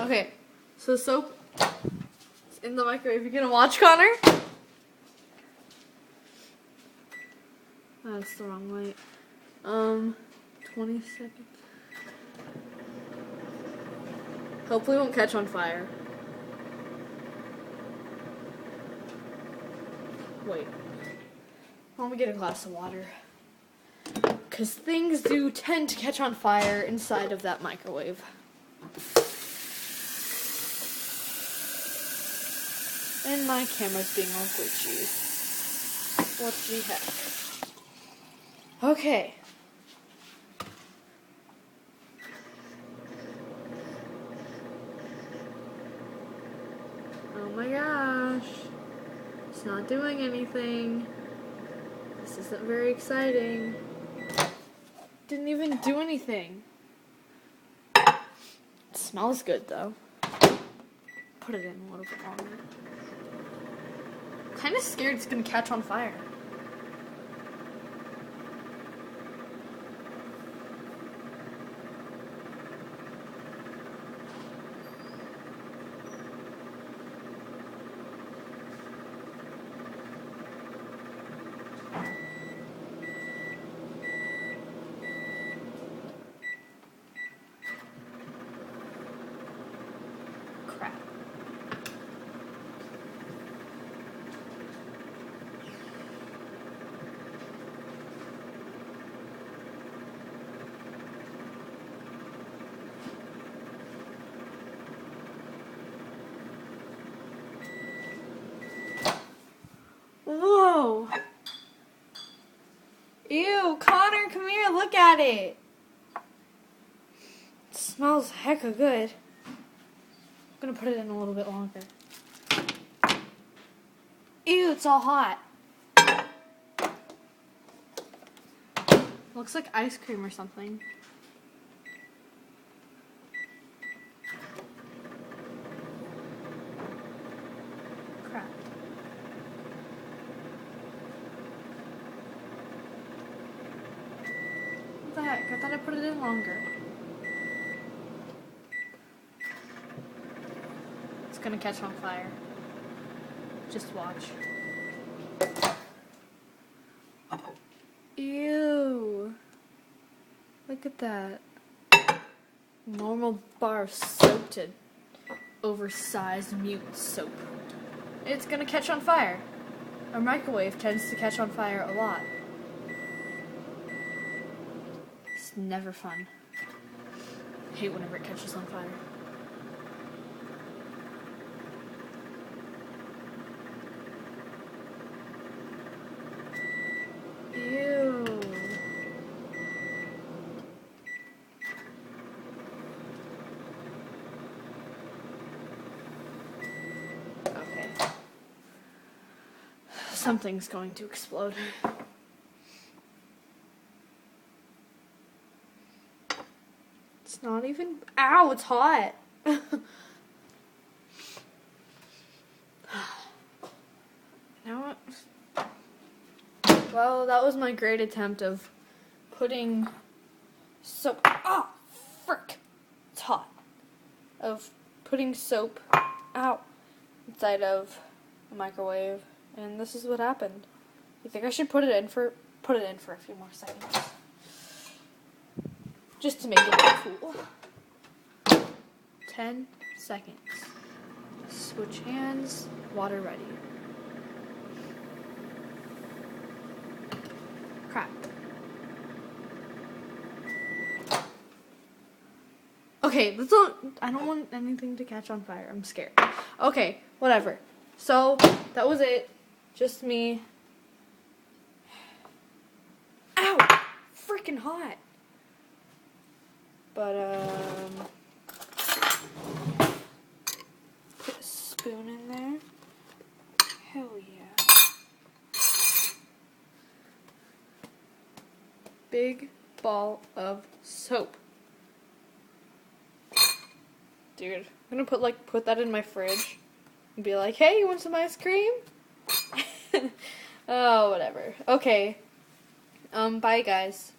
Okay, so soap is in the microwave. You gonna watch, Connor? That's the wrong light. 20 seconds. Hopefully it won't catch on fire. Wait. Let me get a glass of water. Because things do tend to catch on fire inside of that microwave. And my camera's being all glitchy. What the heck? Okay. Oh my gosh. It's not doing anything. This isn't very exciting. Didn't even do anything. It smells good though. Put it in a little bit longer. I'm kind of scared it's gonna catch on fire. Crap. Whoa! Ew, Connor, come here, look at it. It smells hecka good. I'm gonna put it in a little bit longer. Ew, it's all hot. Looks like ice cream or something. Crap. What the heck? I thought I put it in longer. It's gonna catch on fire. Just watch. Ew. Look at that. Normal bar of soap to oversized mutant soap. It's gonna catch on fire. A microwave tends to catch on fire a lot. It's never fun. I hate whenever it catches on fire. Ew. Okay. Something's going to explode. It's not even... Ow, it's hot. Now what? Well, that was my great attempt of putting soap... Ah, frick! It's hot. Of putting soap out inside of a microwave, and this is what happened. You think I should put it in for a few more seconds, just to make it look cool. 10 seconds. Switch hands. Water ready. Crap. Okay, I don't want anything to catch on fire. I'm scared. Okay, whatever. So, that was it. Just me. Ow! Freaking hot. But, put a spoon in there. Hell yeah. Big ball of soap. Dude, I'm gonna put that in my fridge and be like, hey, you want some ice cream? Oh, whatever. Okay. Bye guys.